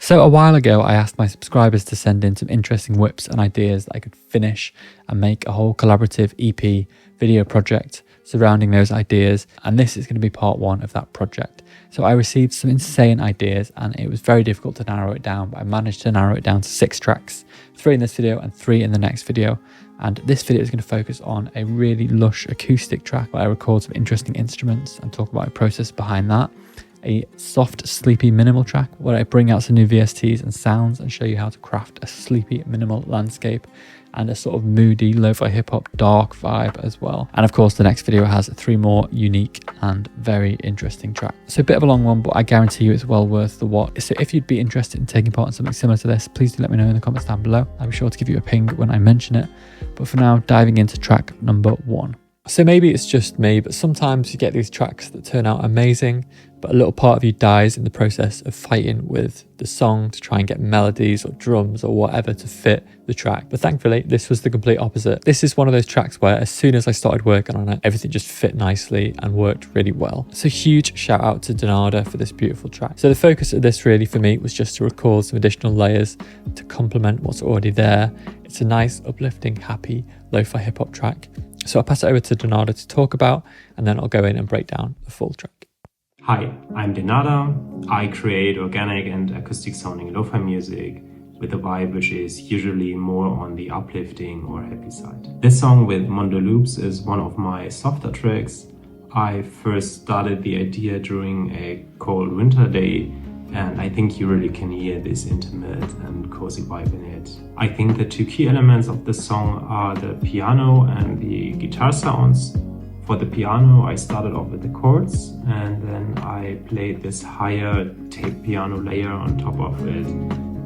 So a while ago, I asked my subscribers to send in some interesting whips and ideas that I could finish and make a whole collaborative EP video project surrounding those ideas. And this is going to be part one of that project. So I received some insane ideas and it was very difficult to narrow it down, but I managed to narrow it down to 6 tracks, 3 in this video and 3 in the next video. And this video is going to focus on a really lush acoustic track where I record some interesting instruments and talk about a process behind that. A soft, sleepy, minimal track where I bring out some new VSTs and sounds and show you how to craft a sleepy, minimal landscape, and a sort of moody, lo-fi hip-hop dark vibe as well. And of course, the next video has 3 more unique and very interesting tracks. So a bit of a long one, but I guarantee you it's well worth the watch. So if you'd be interested in taking part in something similar to this, please do let me know in the comments down below. I'll be sure to give you a ping when I mention it. But for now, diving into track number 1. So maybe it's just me, but sometimes you get these tracks that turn out amazing, but a little part of you dies in the process of fighting with the song to try and get melodies or drums or whatever to fit the track. But thankfully, this was the complete opposite. This is one of those tracks where as soon as I started working on it, everything just fit nicely and worked really well. So huge shout out to Denada for this beautiful track. So the focus of this really for me was just to record some additional layers to complement what's already there. It's a nice, uplifting, happy, lo-fi hip-hop track. So I'll pass it over to Denada to talk about, and then I'll go in and break down the full track. Hi, I'm Denada. I create organic and acoustic sounding lo-fi music with a vibe which is usually more on the uplifting or happy side. This song with Mondo Loops is one of my softer tracks. I first started the idea during a cold winter day, and I think you really can hear this intimate and cozy vibe in it. I think the 2 key elements of the song are the piano and the guitar sounds. For the piano, I started off with the chords, and then I played this higher tape piano layer on top of it,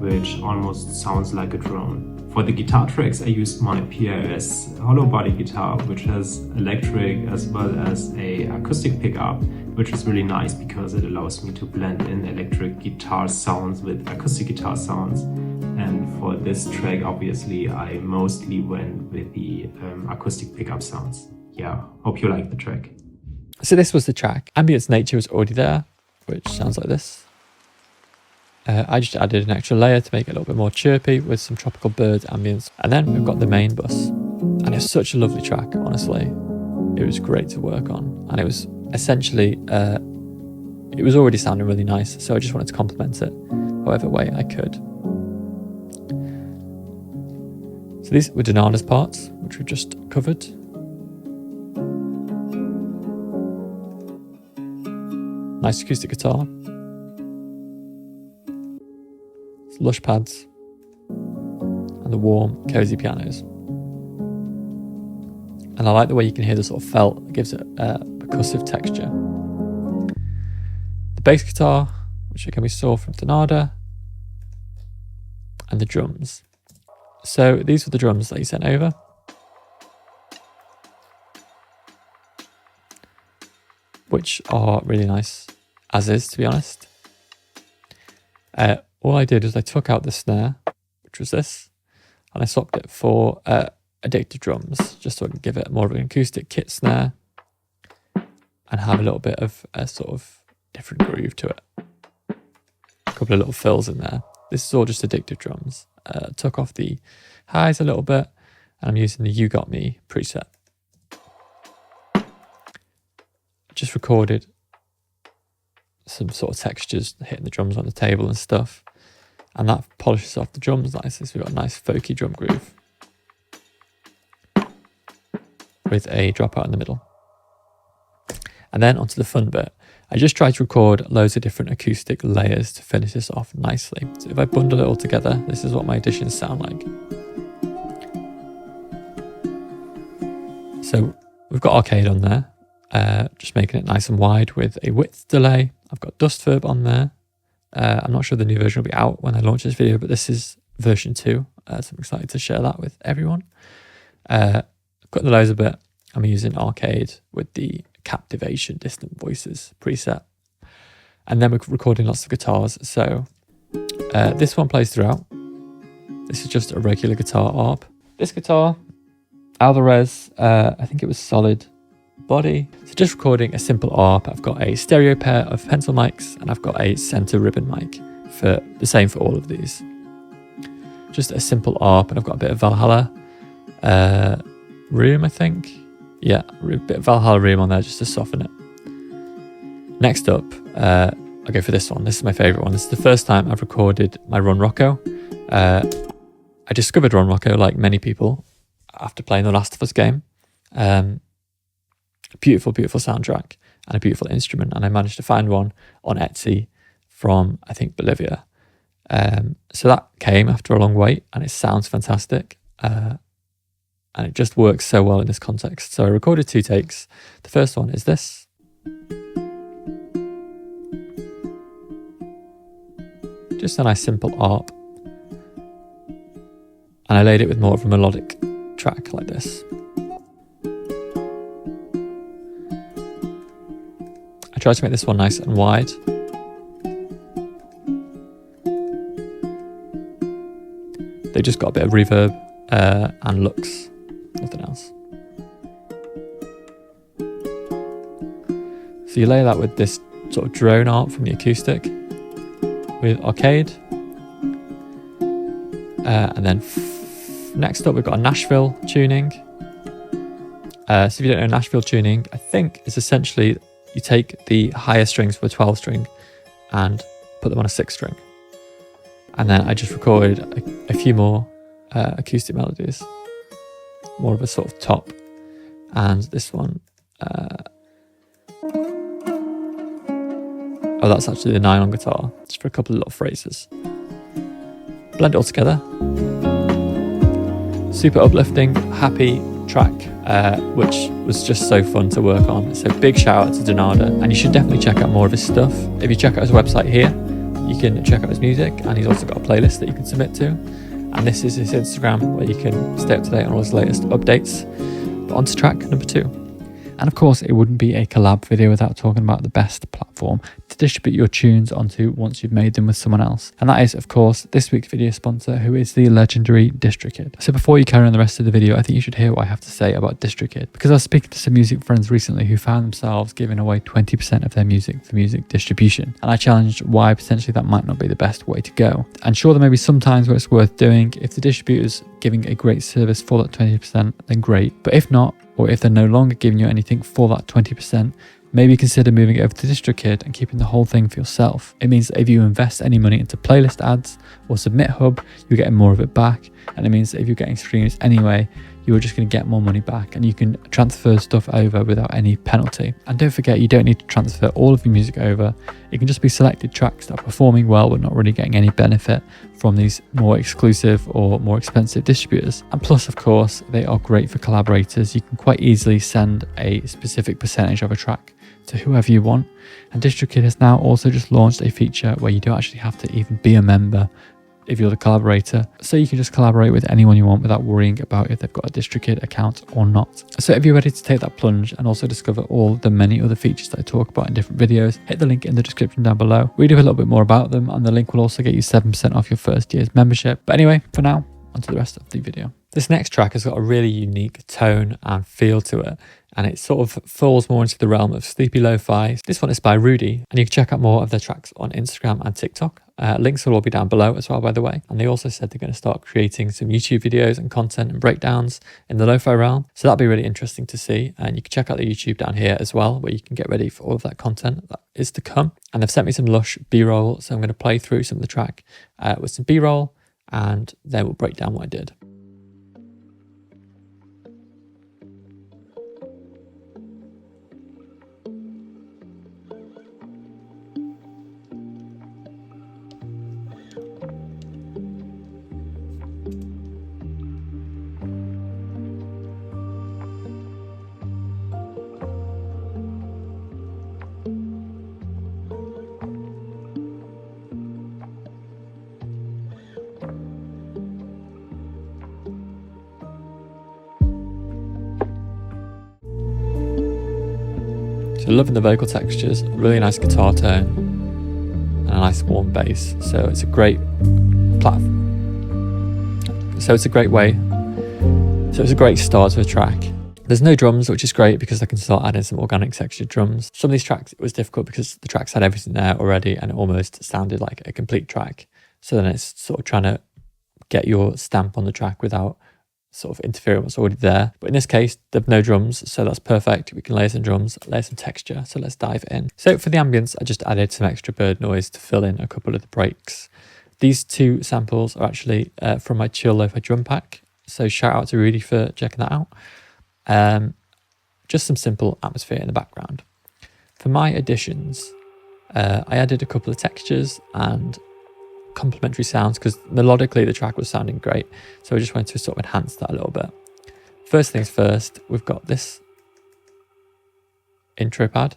which almost sounds like a drone. For the guitar tracks, I used my PRS hollow body guitar, which has electric as well as a acoustic pickup, which is really nice because it allows me to blend in electric guitar sounds with acoustic guitar sounds. And for this track, obviously, I mostly went with the acoustic pickup sounds. Yeah, hope you like the track. So this was the track. Ambience nature was already there, which sounds like this. I just added an extra layer to make it a little bit more chirpy with some tropical bird ambience. And then we've got the main bus. And it's such a lovely track, honestly. It was great to work on. And it was essentially, it was already sounding really nice. So I just wanted to complement it however way I could. So these were Denada's parts, which we just covered. Nice acoustic guitar. Lush pads. And the warm, cozy pianos. And I like the way you can hear the sort of felt. It gives it a percussive texture. The bass guitar, which again we saw from Denada. And the drums. So these were the drums that he sent over. Which are really nice, as is, to be honest. All I did is I took out the snare, which was this, and I swapped it for addictive drums, just so I can give it more of an acoustic kit snare and have a little bit of a sort of different groove to it. A couple of little fills in there. This is all just addictive drums. Took off the highs a little bit, and I'm using the You Got Me preset. Just recorded some sort of textures hitting the drums on the table and stuff, and that polishes off the drums nicely, so we've got a nice folky drum groove with a dropout in the middle. And then onto the fun bit. I just tried to record loads of different acoustic layers to finish this off nicely. So if I bundle it all together, this is what my additions sound like. So we've got arcade on there. Just making it nice and wide with a width delay. I've got dust verb on there. I'm not sure the new version will be out when I launch this video, but this is version 2. So I'm excited to share that with everyone. Cut the lows a bit. I'm using arcade with the captivation distant voices preset. And then we're recording lots of guitars. So this one plays throughout. This is just a regular guitar ARP. This guitar, Alvarez, I think it was solid body. So just recording a simple ARP. I've got a stereo pair of pencil mics and I've got a center ribbon mic for the same for all of these. Just a simple ARP, and I've got a bit of Valhalla Room, I think. Yeah, a bit of Valhalla Room on there just to soften it. Next up, I'll go for this one. This is my favourite one. This is the first time I've recorded my Run Rocco. I discovered Run Rocco, like many people, after playing the Last of Us game. Beautiful, beautiful soundtrack and a beautiful instrument. And I managed to find one on Etsy from, I think, Bolivia. So that came after a long wait, and it sounds fantastic. And it just works so well in this context. So I recorded 2 takes. The first one is this. Just a nice simple ARP. And I laid it with more of a melodic track like this. I tried to make this one nice and wide. They just got a bit of reverb and looks, nothing else. So you lay that with this sort of drone ARP from the acoustic with arcade. And then next up we've got a Nashville tuning. So if you don't know Nashville tuning, I think it's essentially you take the higher strings for a 12 string and put them on a 6 string. And then I just recorded a few more acoustic melodies, more of a sort of top. And this one, oh, that's actually the 9 on guitar, just for a couple of little phrases. Blend it all together. Super uplifting, happy track, which was just so fun to work on. So big shout out to Denada, and you should definitely check out more of his stuff. If you check out his website here, you can check out his music, and he's also got a playlist that you can submit to. And this is his Instagram, where you can stay up to date on all his latest updates. But on to track number 2. And of course, it wouldn't be a collab video without talking about the best platform to distribute your tunes onto once you've made them with someone else. And that is, of course, this week's video sponsor, who is the legendary DistroKid. So before you carry on the rest of the video, I think you should hear what I have to say about DistroKid, because I was speaking to some music friends recently who found themselves giving away 20% of their music for music distribution. And I challenged why potentially that might not be the best way to go. And sure, there may be some times where it's worth doing. If the distributor's giving a great service for that 20%, then great. But if not, or if they're no longer giving you anything for that 20%, maybe consider moving it over to DistroKid and keeping the whole thing for yourself. It means that if you invest any money into playlist ads or Submit Hub, you're getting more of it back. And it means that if you're getting streams anyway, you're just going to get more money back, and you can transfer stuff over without any penalty. And don't forget, you don't need to transfer all of your music over. It can just be selected tracks that are performing well but not really getting any benefit from these more exclusive or more expensive distributors. And plus, of course, they are great for collaborators. You can quite easily send a specific percentage of a track to whoever you want. And DistroKid has now also just launched a feature where you don't actually have to even be a member if you're the collaborator, so you can just collaborate with anyone you want without worrying about if they've got a DistroKid account or not. So if you're ready to take that plunge and also discover all the many other features that I talk about in different videos, hit the link in the description down below. Read a little bit more about them, and the link will also get you 7% off your first year's membership. But anyway, for now, onto the rest of the video. This next track has got a really unique tone and feel to it, and it sort of falls more into the realm of sleepy lo-fi. This one is by Rudyy, and you can check out more of their tracks on Instagram and TikTok. Links will all be down below as well, by the way. And they also said they're going to start creating some YouTube videos and content and breakdowns in the lo-fi realm. So that'll be really interesting to see. And you can check out the YouTube down here as well, where you can get ready for all of that content that is to come. And they've sent me some lush B-roll, so I'm going to play through some of the track with some B-roll, and then we'll break down what I did. So loving the vocal textures, really nice guitar tone, and a nice warm bass. So it's a great platform. So it's a great way. So it's a great start to a track. There's no drums, which is great because I can start adding some organic textured drums. Some of these tracks, it was difficult because the tracks had everything there already and it almost sounded like a complete track. So then it's sort of trying to get your stamp on the track without sort of interfering with what's already there. But in this case, there's no drums, so that's perfect. We can layer some drums, layer some texture. So let's dive in. So for the ambience, I just added some extra bird noise to fill in a couple of the breaks. These two samples are actually from my Chill Lo-Fi drum pack. So shout out to Rudy for checking that out. Just some simple atmosphere in the background. For my additions, I added a couple of textures and complementary sounds because melodically the track was sounding great. So I just wanted to sort of enhance that a little bit. First things first, we've got this intro pad,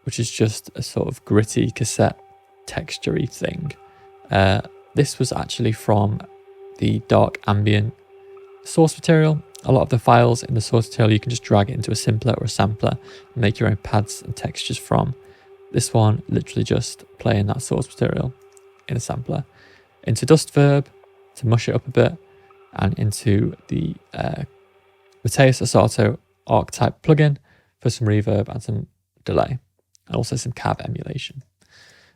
which is just a sort of gritty cassette texture-y thing. This was actually from the dark ambient source material. A lot of the files in the source material you can just drag it into a simpler or a sampler and make your own pads and textures from. This one literally just playing that source material in a sampler into Dust Verb to mush it up a bit, and into the Mateus Asato archetype plugin for some reverb and some delay, and also some cab emulation.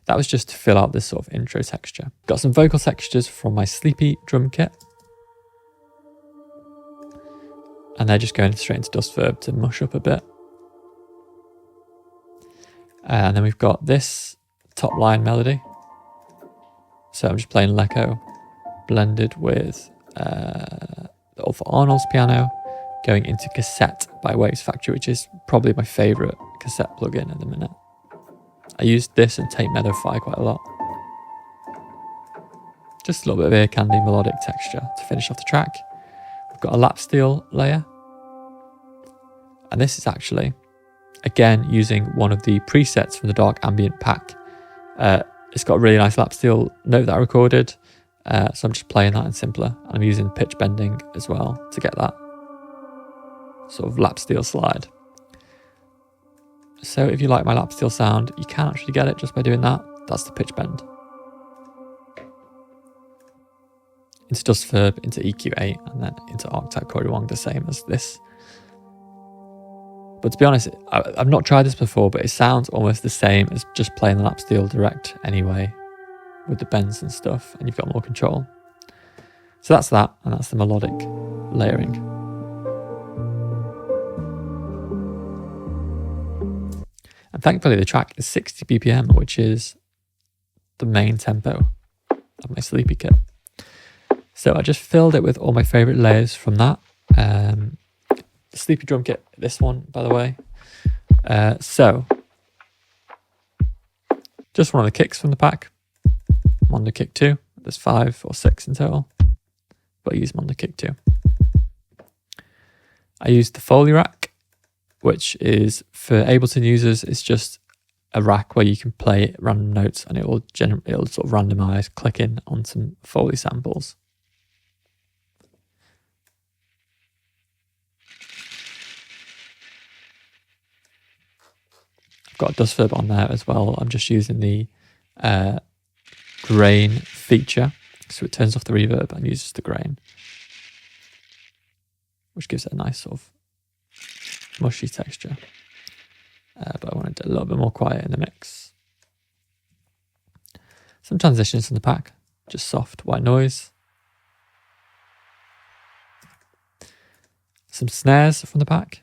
That was just to fill out this sort of intro texture. Got some vocal textures from my Sleepy drum kit, and they're just going straight into Dust Verb to mush up a bit. And then we've got this top line melody. So I'm just playing Lecco blended with Ulfa Arnold's piano going into Cassette by Waves Factory, which is probably my favourite cassette plugin at the minute. I used this and Tape Meadow Fi quite a lot. Just a little bit of ear candy melodic texture to finish off the track. We've got a lap steel layer. And this is actually, again, using one of the presets from the Dark Ambient pack. It's got a really nice lap steel note that I recorded. So I'm just playing that in simpler. And I'm using pitch bending as well to get that sort of lap steel slide. So if you like my lap steel sound, you can actually get it just by doing that. That's the pitch bend. Into Dust Verb, into EQ8, and then into Archetype Corey Wong, the same as this. But to be honest, I've not tried this before, but it sounds almost the same as just playing the lap steel direct anyway, with the bends and stuff, and you've got more control. So that's that, and that's the melodic layering. And thankfully the track is 60 BPM, which is the main tempo of my Sleepy kit. So I just filled it with all my favourite layers from that. The Sleepy drum kit, this one, by the way. So, just one of the kicks from the pack. Mondo kick 2. There's 5 or 6 in total, but I use Mondo kick 2. I used the Foley rack, which is for Ableton users. It's just a rack where you can play random notes and it'll sort of randomize clicking on some Foley samples. Got a Dust Verb on there as well. I'm just using the grain feature, so it turns off the reverb and uses the grain, which gives it a nice sort of mushy texture. But I wanted it a little bit more quiet in the mix. Some transitions in the pack, just soft white noise. Some snares from the pack.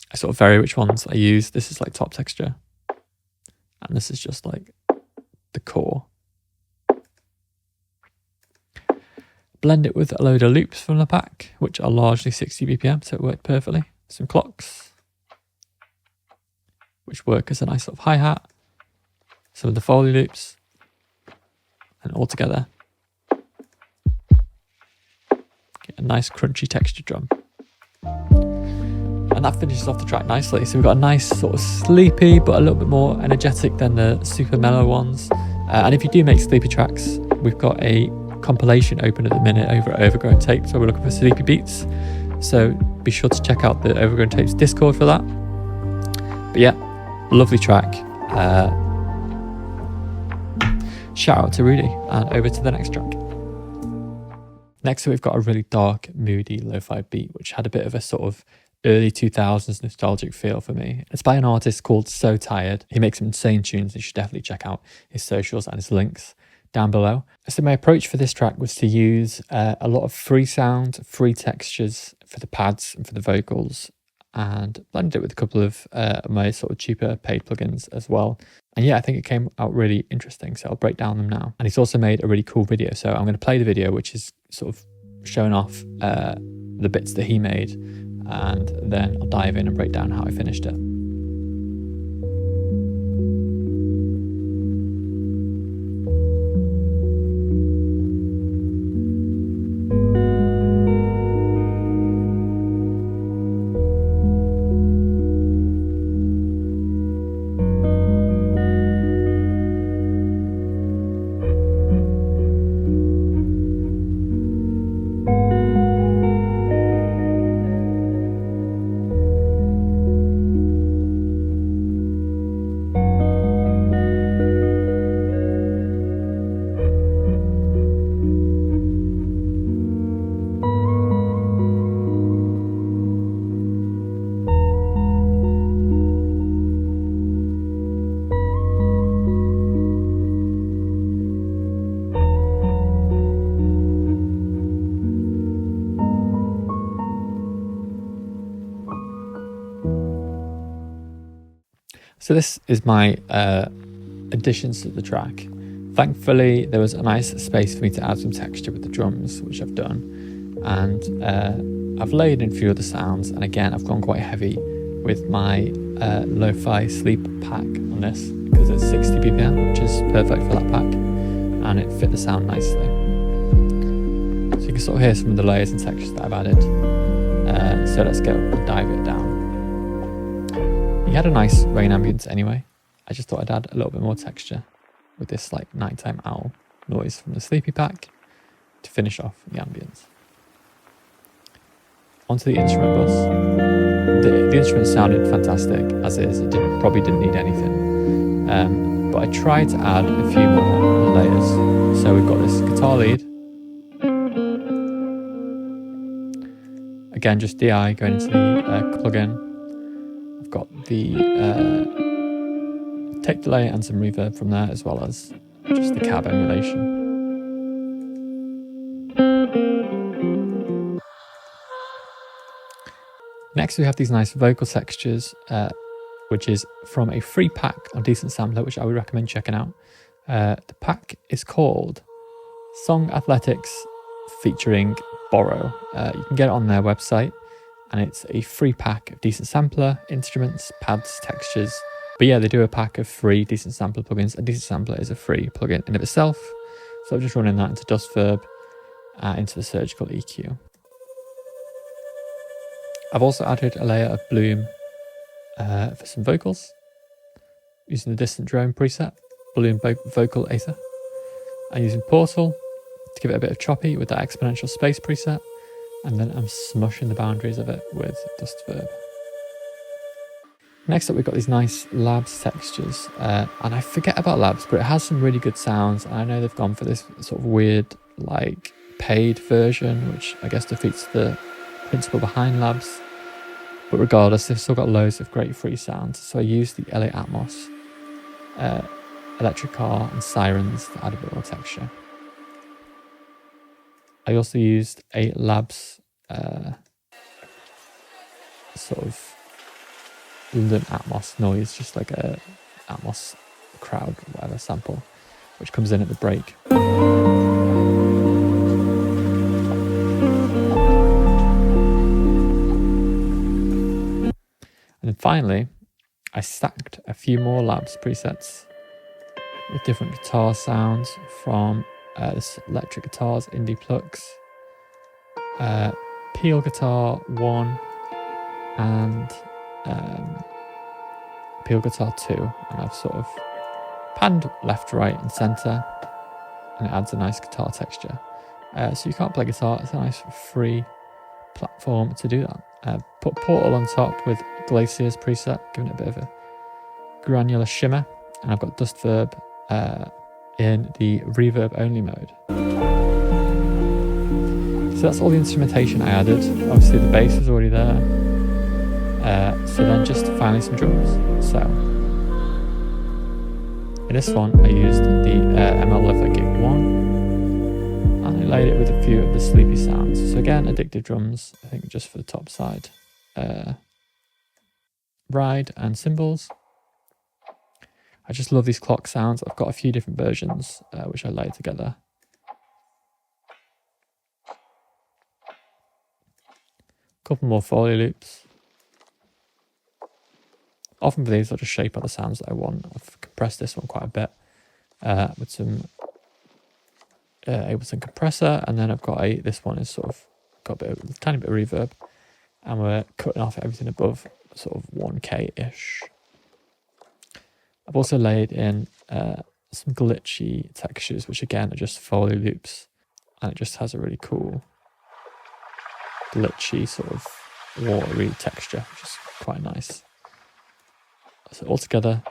I sort of vary which ones I use. This is like top texture, and this is just like the core. Blend it with a load of loops from the pack, which are largely 60 BPM, so it worked perfectly. Some clocks, which work as a nice sort of hi-hat. Some of the Foley loops, and all together get a nice crunchy texture drum. And that finishes off the track nicely. So we've got a nice sort of sleepy, but a little bit more energetic than the super mellow ones. And if you do make sleepy tracks, we've got a compilation open at the minute over at Overgrown Tapes, where we're looking for sleepy beats. So be sure to check out the Overgrown Tapes Discord for that. But yeah, lovely track. Shout out to Rudy, and over to the next track. Next, we've got a really dark, moody lo-fi beat, which had a bit of a sort of early 2000s nostalgic feel for me. It's by an artist called So Tired. He makes some insane tunes. You should definitely check out his socials and his links down below. So my approach for this track was to use a lot of free sound, free textures for the pads and for the vocals, and blended it with a couple of my sort of cheaper paid plugins as well. And yeah, I think it came out really interesting, so I'll break down them now. And he's also made a really cool video, so I'm going to play the video, which is sort of showing off the bits that he made, and then I'll dive in and break down how I finished it. So this is my additions to the track. Thankfully, there was a nice space for me to add some texture with the drums, which I've done. And I've layered in a few other sounds. And again, I've gone quite heavy with my Lo-Fi sleep pack on this, because it's 60 BPM, which is perfect for that pack. And it fit the sound nicely. So you can sort of hear some of the layers and textures that I've added. So let's go and dive it down. He had a nice rain ambience anyway. I just thought I'd add a little bit more texture with this like nighttime owl noise from the sleepy pack to finish off the ambience. Onto the instrument bus. The instrument sounded fantastic as is. It probably didn't need anything. But I tried to add a few more layers. So we've got this guitar lead. Again, just DI going into the plugin. I've got the tape delay and some reverb from there, as well as just the cab emulation. Next, we have these nice vocal textures, which is from a free pack on Decent Sampler, which I would recommend checking out. The pack is called Song Athletics featuring Borrow. You can get it on their website. And it's a free pack of Decent Sampler, instruments, pads, textures. But yeah, they do a pack of free Decent Sampler plugins. And Decent Sampler is a free plugin in of itself. So I'm just running that into Dust Verb, into the Surgical EQ. I've also added a layer of Bloom for some vocals, using the Distant Drone preset, Bloom Vocal Aether. I'm using Portal to give it a bit of choppy with that exponential space preset. And then I'm smushing the boundaries of it with Dust Verb. Next up, we've got these nice Labs textures. And I forget about Labs, but it has some really good sounds. And I know they've gone for this sort of weird, like, paid version, which I guess defeats the principle behind Labs. But regardless, they've still got loads of great free sounds. So I used the LA Atmos, electric car, and sirens to add a bit more texture. I also used a Labs sort of London Atmos noise, just like a Atmos crowd, whatever sample, which comes in at the break. And then finally, I stacked a few more Labs presets with different guitar sounds from this electric guitars, indie plucks, Peel Guitar 1 and Peel Guitar 2, and I've sort of panned left, right and centre, and it adds a nice guitar texture. So you can't play guitar, it's a nice free platform to do that. Put Portal on top with Glacier's preset, giving it a bit of a granular shimmer, and I've got Dust Verb in the reverb only mode. So that's all the instrumentation I added. Obviously the bass is already there. So then just finally some drums. So in this one I used the ML Lofi Gig 1 and I laid it with a few of the sleepy sounds. So again, addictive drums, I think just for the top side. Ride and cymbals. I just love these clock sounds. I've got a few different versions which I laid together. Couple more Foley loops. Often for these I'll just shape out the sounds that I want. I've compressed this one quite a bit with some Ableton compressor, and then I've got this one is sort of got a tiny bit of reverb, and we're cutting off everything above sort of 1K-ish. I've also laid in some glitchy textures, which again are just Foley loops, and it just has a really cool glitchy sort of watery texture, which is quite nice. So all together,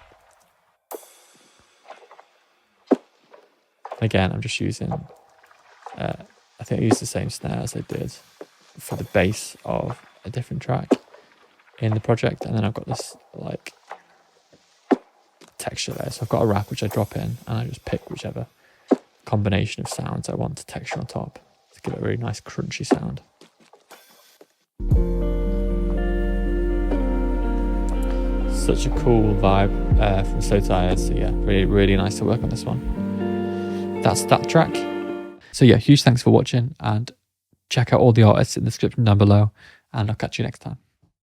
again I'm just using I think I used the same snare as I did for the bass of a different track in the project, and then I've got this like texture there. So I've got a wrap which I drop in, and I just pick whichever combination of sounds I want to texture on top to give it a really nice crunchy sound. Such a cool vibe from So Tired. So yeah, really nice to work on this one. That's that track. So yeah, huge thanks for watching, and check out all the artists in the description down below, and I'll catch you next time.